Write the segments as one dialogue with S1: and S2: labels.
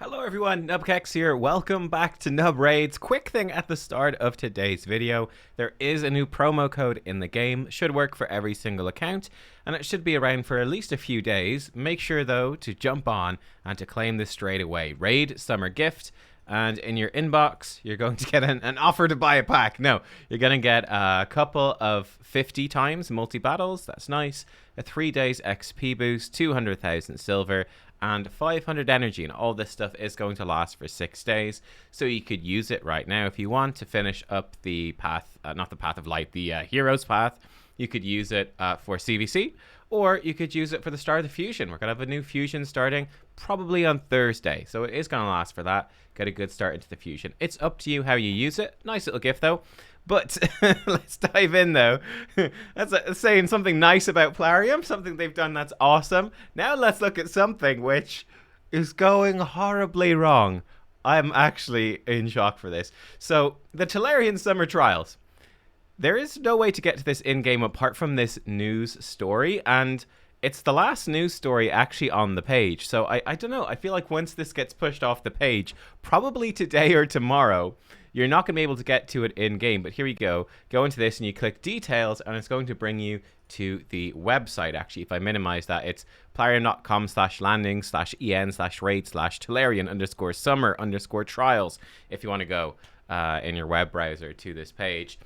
S1: Hello everyone, nubkeks here. Welcome back to Nub Raids. Quick thing at the start of today's video. There is a new promo code in the game. Should work for every single account, and it should be around for at least a few days. Make sure though to jump on and to claim this straight away. Raid Summer Gift, and in your inbox you're going to get an offer to buy a pack. No, you're going to get a couple of 50 times multi-battles. That's nice. A 3 days XP boost, 200,000 silver, and 500 energy, and all this stuff is going to last for 6 days, so you could use it right now if you want to finish up the path, not the path of light, the hero's path. You could use it for CVC, or you could use it for the start of the fusion. We're gonna have a new fusion starting probably on Thursday, so it is gonna last for that. Get a good start into the fusion. It's up to you how you use it. Nice little gift though. But let's dive in though. That's saying something nice about Telerian, something they've done that's awesome. Now let's look at something which is going horribly wrong. I'm actually in shock for this. So the Telerian Summer Trials. There is no way to get to this in-game apart from this news story, and it's the last news story actually on the page. So I don't know, I feel like once this gets pushed off the page, probably today or tomorrow, you're not going to be able to get to it in-game. But here we go. Go into this and you click details, and it's going to bring you to the website. Actually, if I minimize that, it's plarium.com/landing/en/raid/Telerian_summer_trials if you want to go in your web browser to this page.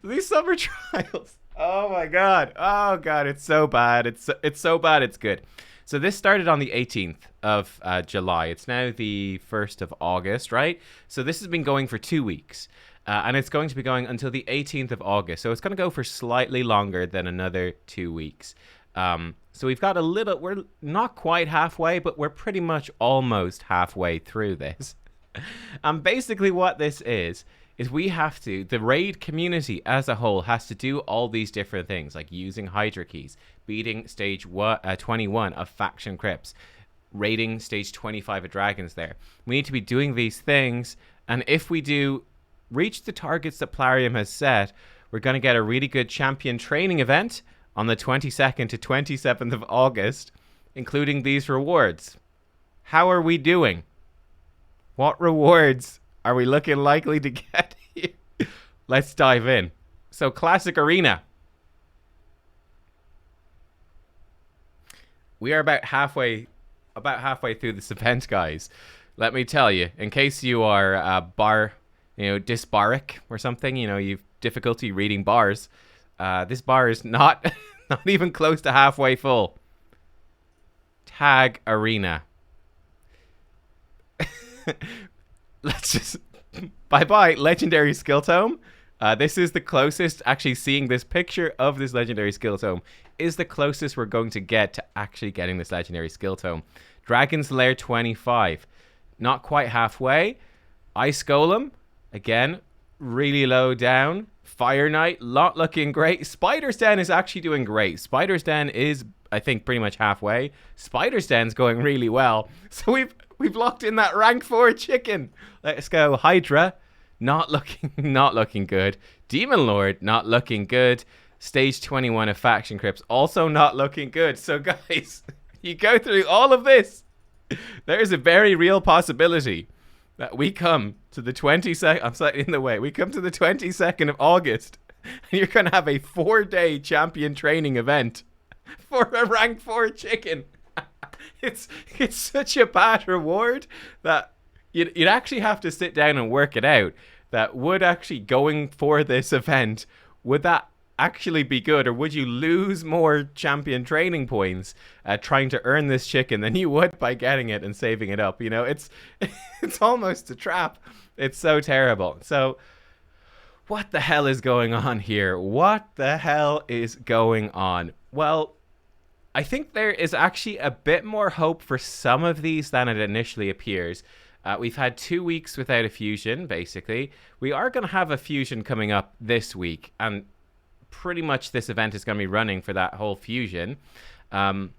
S1: These summer trials. Oh my god. Oh god, it's so bad. It's so bad it's good. So this started on the 18th of July. It's now the 1st of August, right? So this has been going for 2 weeks. And it's going to be going until the 18th of August. So it's going to go for slightly longer than another 2 weeks. So we've got a little, we're not quite halfway, but we're pretty much almost halfway through this. And basically what this is we have to, the raid community as a whole has to do all these different things, like using Hydra keys, beating stage 21 of faction crypts, raiding stage 25 of dragons there. We need to be doing these things, and if we do reach the targets that Telerian has set, we're going to get a really good champion training event on the 22nd to 27th of August, including these rewards. How are we doing? What rewards are we looking likely to get here? Let's dive in. So, Classic Arena. We are about halfway through this event, guys. Let me tell you, in case you are dysbaric or something, you've difficulty reading bars. This bar is not even close to halfway full. Tag Arena. Let's just bye legendary skill tome. This is the closest. Actually, seeing this picture of this legendary skill tome is the closest we're going to get to actually getting this legendary skill tome. Dragon's Lair 25, not quite halfway. Ice Golem, again, really low down. Fire Knight, not looking great. Spider's Den is actually doing great. Spider's Den is, I think, pretty much halfway. Spider's Den's going really well. So we've locked in that rank 4 chicken. Let's go. Hydra, not looking good. Demon Lord, not looking good. Stage 21 of faction crypts, also not looking good. So guys, you go through all of this, there is a very real possibility that we come to the 22nd. I'm slightly in the way. We come to the 22nd of August, and you're gonna have a 4-day champion training event for a rank 4 chicken. It's such a bad reward that you'd actually have to sit down and work it out. That would actually going for this event, would that actually be good, or would you lose more champion training points trying to earn this chicken than you would by getting it and saving it up? It's almost a trap. It's so terrible. So what the hell is going on here? What the hell is going on? Well, I think there is actually a bit more hope for some of these than it initially appears. We've had 2 weeks without a fusion, basically. We are going to have a fusion coming up this week, and pretty much this event is going to be running for that whole fusion up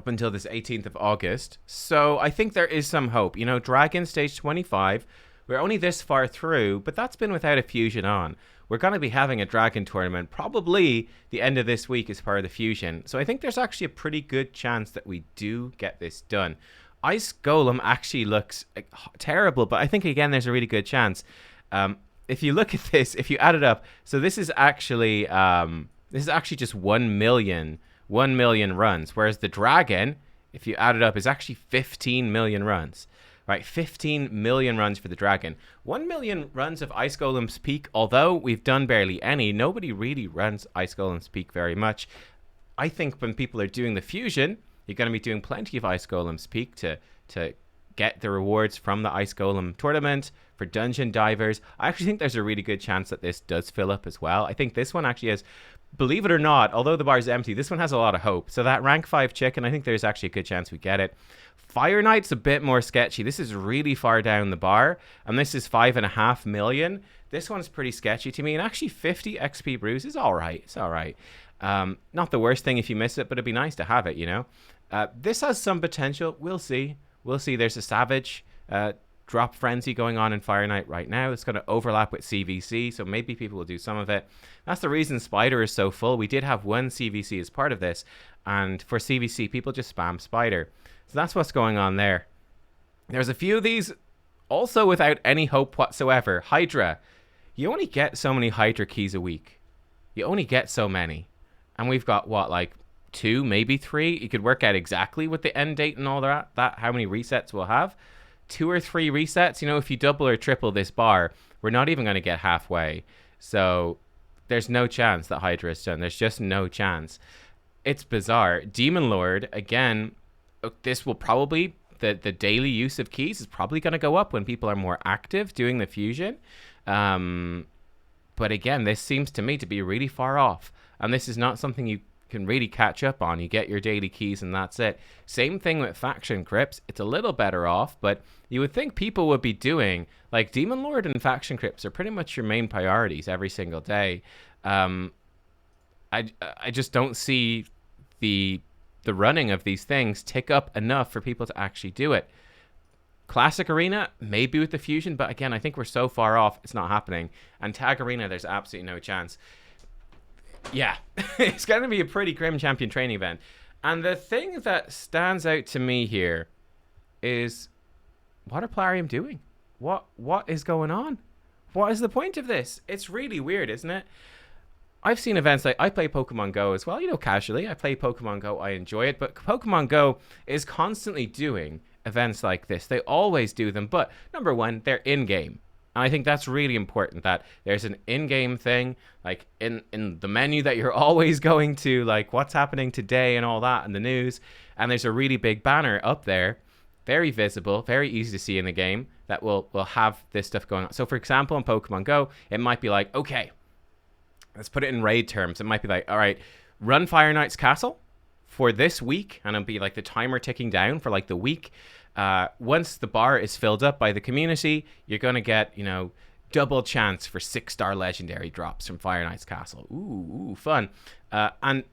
S1: until this 18th of August. So I think there is some hope. Dragon Stage 25, we're only this far through, but that's been without a fusion on. We're going to be having a dragon tournament probably the end of this week as part of the fusion. So I think there's actually a pretty good chance that we do get this done. Ice Golem actually looks terrible, but I think again there's a really good chance. If you look at this, if you add it up, so this is actually just 1 million runs, whereas the dragon, if you add it up, is actually 15 million runs. Right, 15 million runs for the dragon. 1 million runs of Ice Golem's Peak, although we've done barely any, nobody really runs Ice Golem's Peak very much. I think when people are doing the fusion, you're going to be doing plenty of Ice Golem's Peak to get the rewards from the Ice Golem tournament for dungeon divers. I actually think there's a really good chance that this does fill up as well. I think this one actually has, believe it or not, although the bar is empty, this one has a lot of hope. So that rank 5 chicken, I think there's actually a good chance we get it. Fire Knight's a bit more sketchy. This is really far down the bar, and this is 5.5 million. This one's pretty sketchy to me, and actually 50 XP brews is all right. It's all right. Not the worst thing if you miss it, but it'd be nice to have it, you know. This has some potential. We'll see. We'll see. There's a Savage drop frenzy going on in Fire Knight right now. It's going to overlap with CVC, so maybe people will do some of it. That's the reason Spider is so full. We did have one CVC as part of this, and for CVC, people just spam Spider. So that's what's going on there. There's a few of these also without any hope whatsoever. Hydra. You only get so many Hydra keys a week. You only get so many. And we've got, what, like 2, maybe 3? You could work out exactly with the end date and all that how many resets we'll have. 2 or 3 resets. You know, if you double or triple this bar, we're not even going to get halfway. So there's no chance that Hydra is done. There's just no chance. It's bizarre. Demon Lord, again, this will probably, the daily use of keys is probably going to go up when people are more active doing the fusion. But again, this seems to me to be really far off. And this is not something you can really catch up on. You get your daily keys and that's it. Same thing with faction crypts. It's a little better off, but you would think people would be doing, like, Demon Lord and faction crypts are pretty much your main priorities every single day. I just don't see the running of these things tick up enough for people to actually do it. Classic Arena, maybe with the fusion, but again, I think we're so far off, it's not happening. And Tag Arena, there's absolutely no chance. Yeah, it's going to be a pretty grim champion training event. And the thing that stands out to me here is, what are Telerian doing? What is going on? What is the point of this? It's really weird, isn't it? I've seen events like, I play Pokemon Go as well, you know, casually. I play Pokemon Go, I enjoy it, but Pokemon Go is constantly doing events like this. They always do them, but number one, they're in-game. And I think that's really important, that there's an in-game thing, like in the menu that you're always going to, like what's happening today and all that in the news. And there's a really big banner up there, very visible, very easy to see in the game, that will have this stuff going on. So for example, in Pokemon Go, it might be like, okay, let's put it in raid terms. It might be like, all right, run Fire Knight's Castle for this week. And it'll be like the timer ticking down for like the week. Once the bar is filled up by the community, you're going to get, you know, double chance for 6-star legendary drops from Fire Knight's Castle. Ooh, fun. And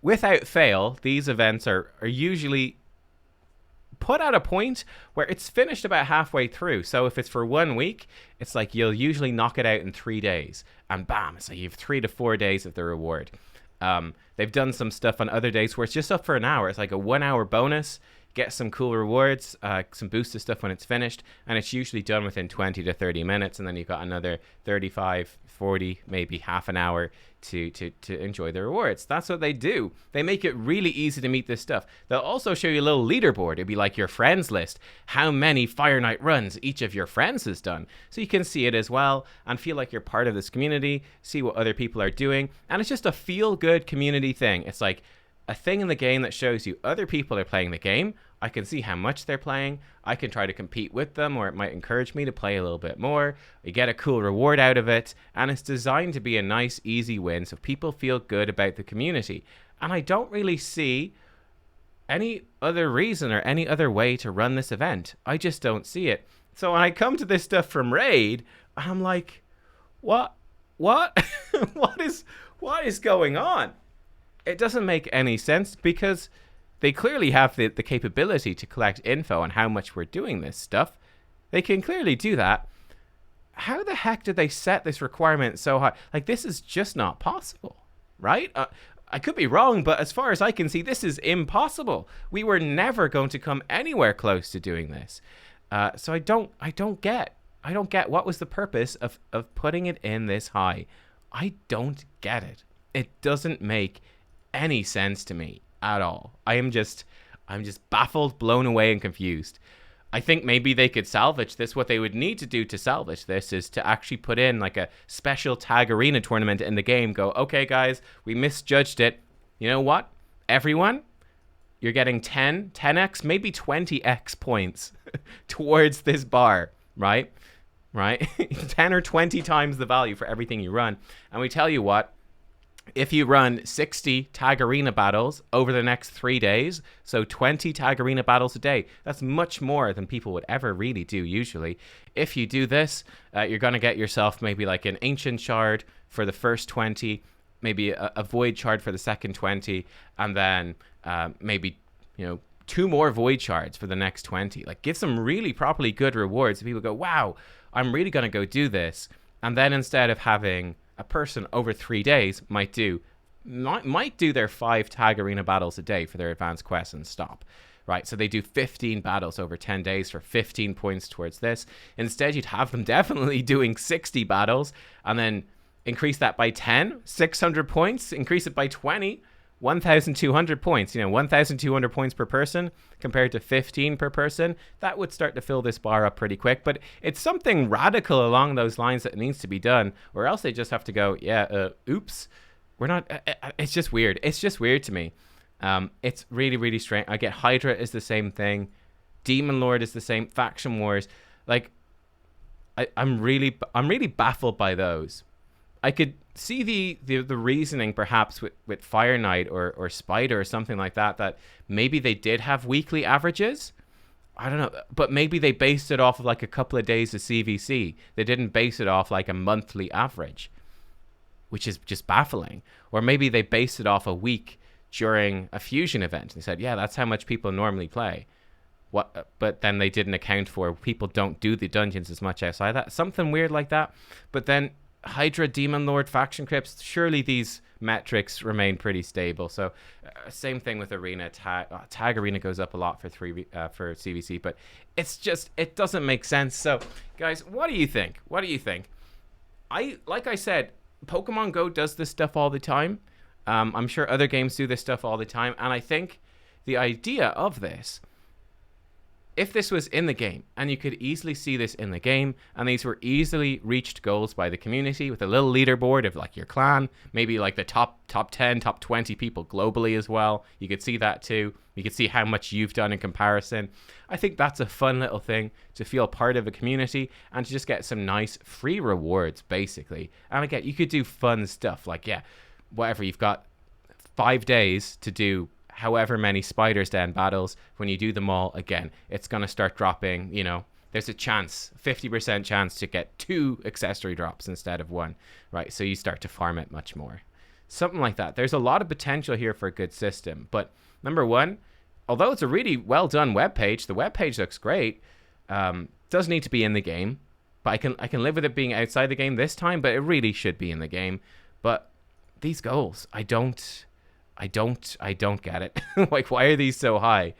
S1: without fail, these events are usually put at a point where it's finished about halfway through. So if it's for 1 week, it's like you'll usually knock it out in 3 days. And bam, it's like you have 3 to 4 days of the reward. They've done some stuff on other days where it's just up for an hour. It's like a 1 hour bonus. Get some cool rewards, some boosted stuff when it's finished, and it's usually done within 20 to 30 minutes, and then you've got another 35, 40, maybe half an hour to enjoy the rewards. That's what they do. They make it really easy to meet this stuff. They'll also show you a little leaderboard. It'll be like your friends list, how many Fire Knight runs each of your friends has done. So you can see it as well and feel like you're part of this community, see what other people are doing, and it's just a feel-good community thing. It's like a thing in the game that shows you other people are playing the game. I can see how much they're playing. I can try to compete with them, or it might encourage me to play a little bit more. You get a cool reward out of it, and it's designed to be a nice, easy win so people feel good about the community. And I don't really see any other reason or any other way to run this event. I just don't see it. So when I come to this stuff from Raid, I'm like, what? What is going on? It doesn't make any sense, because they clearly have the capability to collect info on how much we're doing this stuff. They can clearly do that. How the heck did they set this requirement so high? Like, this is just not possible, right? I could be wrong, but as far as I can see, this is impossible. We were never going to come anywhere close to doing this. So I don't get what was the purpose of putting it in this high. I don't get it. It doesn't make any sense to me at all. I'm just baffled, blown away, and confused. I think maybe they could salvage this. What they would need to do to salvage this is to actually put in like a special tag arena tournament in the game. Go, okay, guys, we misjudged it. You know what? Everyone, you're getting 10x, maybe 20x points towards this bar, right? Right? 10 or 20 times the value for everything you run. And we tell you what, if you run 60 tag arena battles over the next 3 days, so 20 tag arena battles a day, that's much more than people would ever really do usually. If you do this, you're going to get yourself maybe like an ancient shard for the first 20, maybe a void shard for the second 20, and then maybe, 2 more void shards for the next 20. Like, give some really properly good rewards so people go, wow, I'm really going to go do this. And then instead of having a person over 3 days might do their 5 tag arena battles a day for their advanced quests and stop, right? So they do 15 battles over 10 days for 15 points towards this. Instead, you'd have them definitely doing 60 battles and then increase that by 10, 600 points, increase it by 20, 1,200 points, 1,200 points per person compared to 15 per person. That would start to fill this bar up pretty quick, but it's something radical along those lines that needs to be done, or else they just have to go, oops, we're not, it's just weird. It's just weird to me. It's really, really strange. I get Hydra is the same thing. Demon Lord is the same. Faction Wars. Like, I'm really baffled by those. I could see the reasoning perhaps with Fire Knight or Spider or something like that maybe they did have weekly averages. I don't know, but maybe they based it off of like a couple of days of CVC. They didn't base it off like a monthly average, which is just baffling. Or maybe they based it off a week during a fusion event. They said, yeah, that's how much people normally play. But then they didn't account for people don't do the dungeons as much outside that. Something weird like that. But then Hydra, Demon Lord, Faction Crypts, surely these metrics remain pretty stable. So same thing with Arena. Tag Arena goes up a lot for CVC, but it doesn't make sense. So guys, what do you think? Like I said, Pokemon Go does this stuff all the time. I'm sure other games do this stuff all the time, and I think the idea of this, if this was in the game, and you could easily see this in the game, and these were easily reached goals by the community with a little leaderboard of like your clan, maybe like the top 10, top 20 people globally as well. You could see that too. You could see how much you've done in comparison. I think that's a fun little thing to feel part of a community and to just get some nice free rewards, basically. And again, you could do fun stuff like, whatever, you've got 5 days to do however many Spider's Den battles. When you do them all, again, it's going to start dropping, there's a chance, 50% chance to get 2 accessory drops instead of 1, right? So you start to farm it much more. Something like that. There's a lot of potential here for a good system. But number one, although it's a really well done web page, the web page looks great. Does need to be in the game, but I can live with it being outside the game this time, but it really should be in the game. But these goals, I don't get it. Like, why are these so high?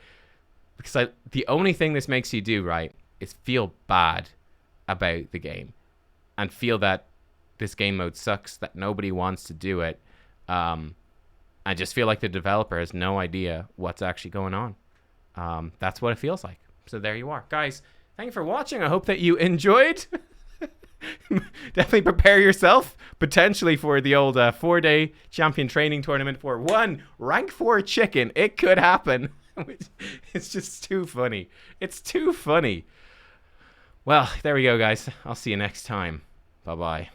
S1: Because the only thing this makes you do, right, is feel bad about the game and feel that this game mode sucks, that nobody wants to do it. I just feel like the developer has no idea what's actually going on. That's what it feels like. So there you are. Guys, thank you for watching. I hope that you enjoyed. Definitely prepare yourself potentially for the old 4-day champion training tournament for 1 rank 4 chicken. It could happen. It's just too funny. It's too funny. Well, there we go, guys. I'll see you next time. Bye-bye.